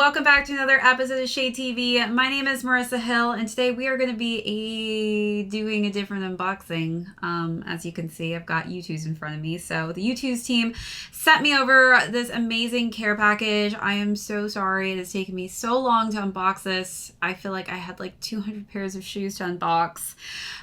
welcome back to another episode of Shade TV. My name is Marissa Hill, and today we are going to be doing a different unboxing. As you can see, I've got YouTooz in front of me. So the YouTooz team sent me over this amazing care package. I am so sorry it has taken me so long to unbox this. I feel like I had like 200 pairs of shoes to unbox.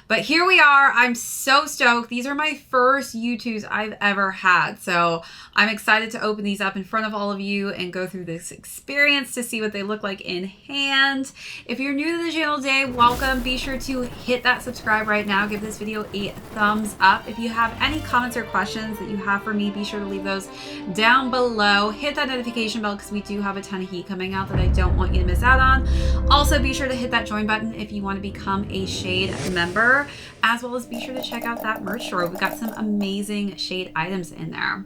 But here we are. I'm so stoked. These are my first YouTooz I've ever had. So I'm excited to open these up in front of all of you and go through this experience to see what they look like in hand. If you're new to the channel today, welcome. Be sure to hit that subscribe right now. Give this video a thumbs up. If you have any comments or questions that you have for me, be sure to leave those down below. Hit that notification bell because we do have a ton of heat coming out that I don't want you to miss out on. Also, be sure to hit that join button if you want to become a Shade member, as well as be sure to check out that merch store. We've got some amazing Shade items in there.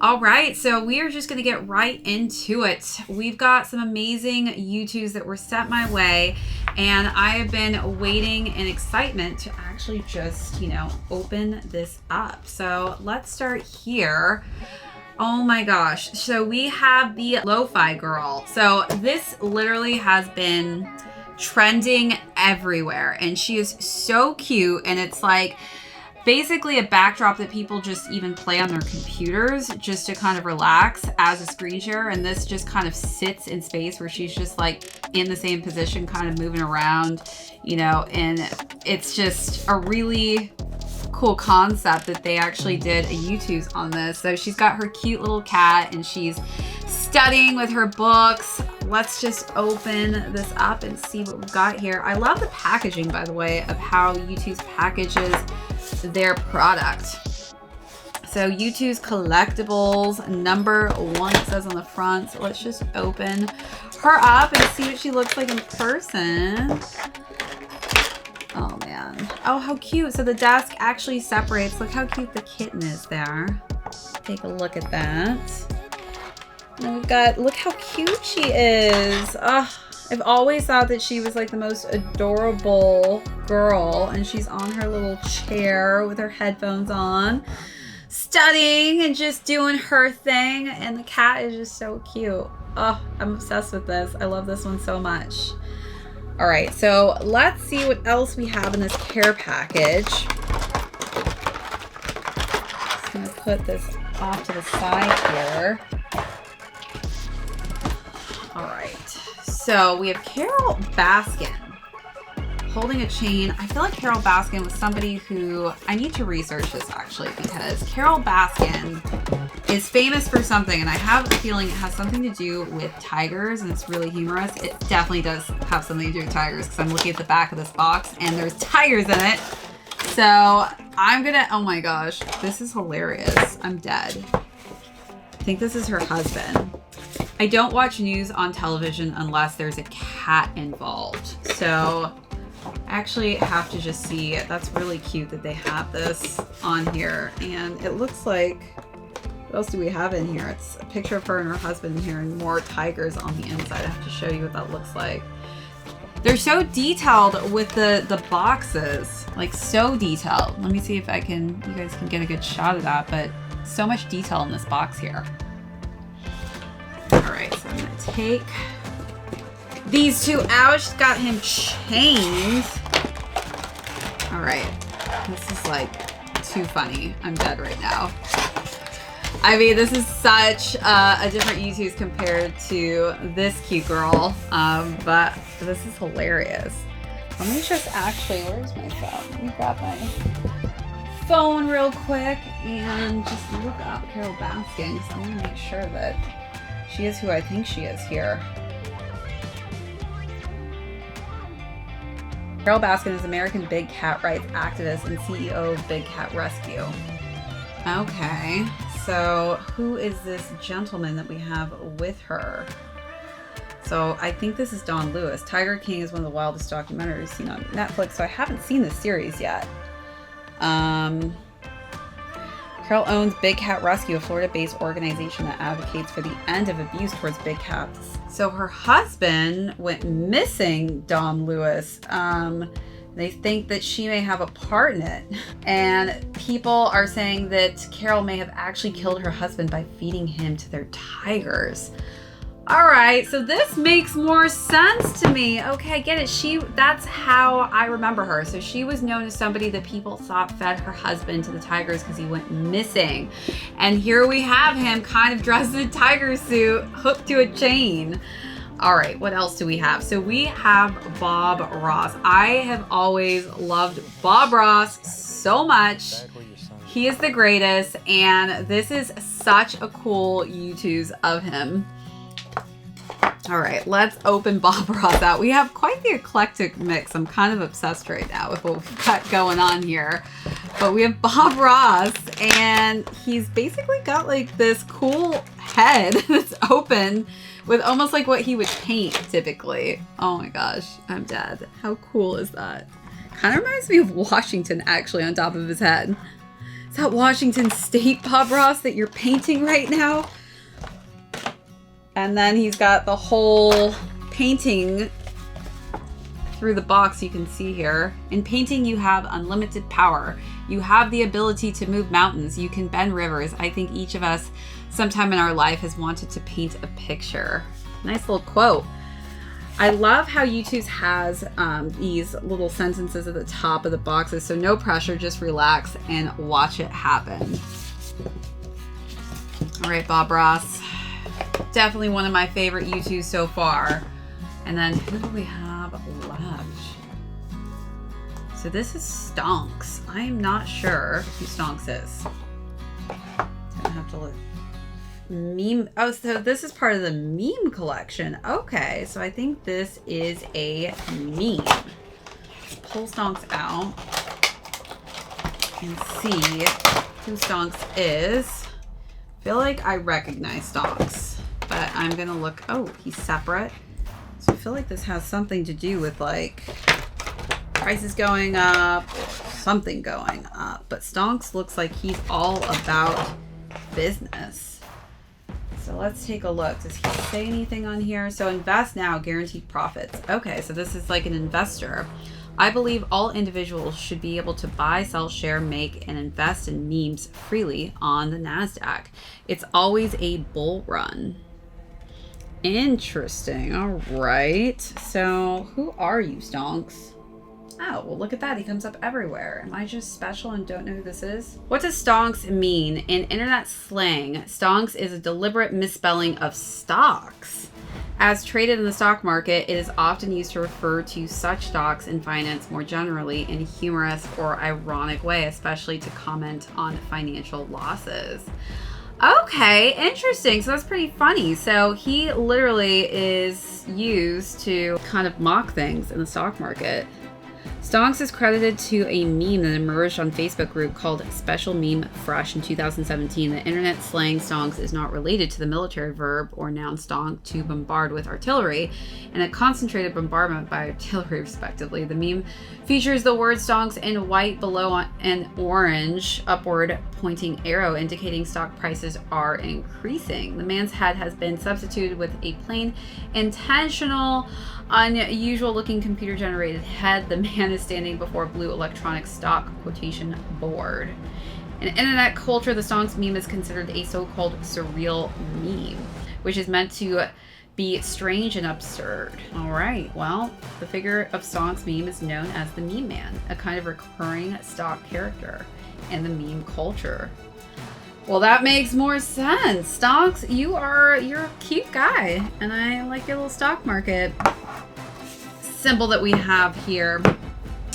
All right, so we are just going to get right into it. We've got some amazing YouTooz that were sent my way, and I have been waiting in excitement to actually just, open this up. So let's start here. Oh my gosh. So we have the Lo-Fi Girl. So this literally has been trending everywhere, and she is so cute, and it's like basically a backdrop that people just even play on their computers just to kind of relax as a screen share. And this just kind of sits in space where she's just like in the same position, kind of moving around, and it's just a really cool concept that they actually did a YouTooz on this. So she's got her cute little cat and she's studying with her books. Let's just open this up and see what we've got here. I love the packaging, by the way, of how YouTooz packages their product. So YouTooz Collectibles #1, it says on the front. So let's just open her up and see what she looks like in person. Oh man. Oh, how cute. So the desk actually separates. Look how cute the kitten is there. Take a look at that. And we've got, look how cute she is. I've always thought that she was like the most adorable girl, and she's on her little chair with her headphones on, studying and just doing her thing, and the cat is just so cute. Oh, I'm obsessed with this. I love this one so much. All right, so let's see what else we have in this care package. Just gonna put this off to the side here. All right, so we have Carole Baskin holding a chain. I feel like Carole Baskin was somebody who, I need to research this actually, because Carole Baskin is famous for something, and I have a feeling it has something to do with tigers, and it's really humorous. It definitely does have something to do with tigers, because I'm looking at the back of this box and there's tigers in it. So I'm gonna, oh my gosh, this is hilarious. I'm dead. I think this is her husband. I don't watch news on television unless there's a cat involved. So I actually have to just see it. That's really cute that they have this on here. And it looks like, what else do we have in here? It's a picture of her and her husband here and more tigers on the inside. I have to show you what that looks like. They're so detailed with the boxes, like so detailed. Let me see if I can, you guys can get a good shot of that, but so much detail in this box here. All right, so I'm gonna take these two out. She's got him chained. All right, this is like too funny. I'm dead right now. I mean, this is such a different YouTooz compared to this cute girl, but this is hilarious. Let me just actually, where's my phone? Let me grab my phone real quick and just look up Carole Baskin, because I want to make sure that she is who I think she is here. Carole Baskin is American big cat rights activist and CEO of Big Cat Rescue. Okay, so who is this gentleman that we have with her? So I think this is Don Lewis. Tiger King is one of the wildest documentaries seen on Netflix, so I haven't seen this series yet. Carole owns Big Cat Rescue, a Florida-based organization that advocates for the end of abuse towards big cats. So her husband went missing, Don Lewis. They think that she may have a part in it. And people are saying that Carole may have actually killed her husband by feeding him to their tigers. All right, so this makes more sense to me. Okay, I get it. That's how I remember her. So she was known as somebody that people thought fed her husband to the tigers because he went missing. And here we have him kind of dressed in a tiger suit, hooked to a chain. All right, what else do we have? So we have Bob Ross. I have always loved Bob Ross so much. He is the greatest, and this is such a cool YouTooz of him. All right, let's open Bob Ross out. We have quite the eclectic mix. I'm kind of obsessed right now with what we've got going on here. But we have Bob Ross, and he's basically got like this cool head that's open with almost like what he would paint typically. Oh my gosh, I'm dead. How cool is that? Kind of reminds me of Washington actually on top of his head. Is that Washington State Bob Ross that you're painting right now? And then he's got the whole painting through the box you can see here. In painting, you have unlimited power. You have the ability to move mountains. You can bend rivers. I think each of us sometime in our life has wanted to paint a picture. Nice little quote. I love how YouTooz has these little sentences at the top of the boxes. So no pressure, just relax and watch it happen. All right, Bob Ross. Definitely one of my favorite YouTooz so far. And then who do we have left? So this is Stonks. I'm not sure who Stonks is. Gonna have to look. Meme. Oh, so this is part of the meme collection. Okay, so I think this is a meme. Let's pull Stonks out and see who Stonks is. I feel like I recognize Stonks, but I'm gonna look. Oh, he's separate. So I feel like this has something to do with like prices going up or something going up. But Stonks looks like he's all about business. So let's take a look. Does he say anything on here? So invest now, guaranteed profits. Okay, so this is like an investor. I believe all individuals should be able to buy, sell, share, make, and invest in memes freely on the NASDAQ. It's always a bull run. Interesting. All right. So who are you, Stonks? Oh, well, look at that. He comes up everywhere. Am I just special and don't know who this is? What does Stonks mean? In internet slang, Stonks is a deliberate misspelling of stocks. As traded in the stock market, it is often used to refer to such stocks in finance more generally in a humorous or ironic way, especially to comment on financial losses. Okay, interesting. So that's pretty funny. So he literally is used to kind of mock things in the stock market. Stonks is credited to a meme that emerged on Facebook group called Special Meme Fresh in 2017. The internet slang stonks is not related to the military verb or noun stonk, to bombard with artillery, and a concentrated bombardment by artillery respectively. The meme features the word stonks in white below an orange upward pointing arrow indicating stock prices are increasing. The man's head has been substituted with a plain, intentional, unusual looking computer generated head. The man is standing before a blue electronic stock quotation board. In internet culture, the Stonks meme is considered a so-called surreal meme, which is meant to be strange and absurd. All right, well, the figure of Stonks meme is known as the meme man, a kind of recurring stock character in the meme culture. Well, that makes more sense. Stonks, you're a cute guy, and I like your little stock market symbol that we have here.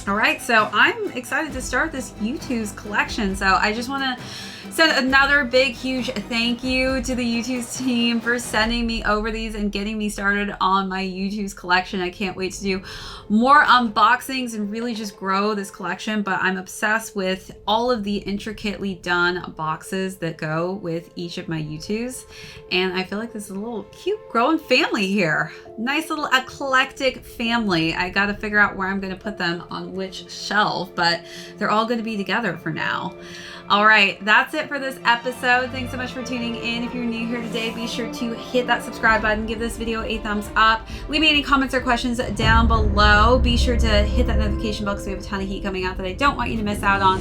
All right, so I'm excited to start this YouTooz collection. So I just want to send another big, huge thank you to the YouTooz team for sending me over these and getting me started on my YouTooz collection. I can't wait to do more unboxings and really just grow this collection, but I'm obsessed with all of the intricately done boxes that go with each of my YouTooz. And I feel like this is a little cute growing family here. Nice little eclectic family. I got to figure out where I'm going to put them on on which shelf, but they're all going to be together for now. All right, that's it for this episode. Thanks so much for tuning in. If you're new here today, be sure to hit that subscribe button, give this video a thumbs up. Leave me any comments or questions down below. Be sure to hit that notification bell because we have a ton of heat coming out that I don't want you to miss out on,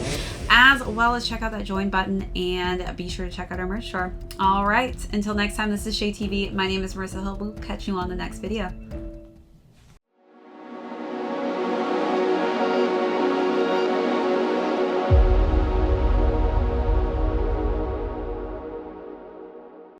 as well as check out that join button and be sure to check out our merch store. All right, until next time, this is ShadeTV. My name is Marissa Hill. We'll catch you on the next video.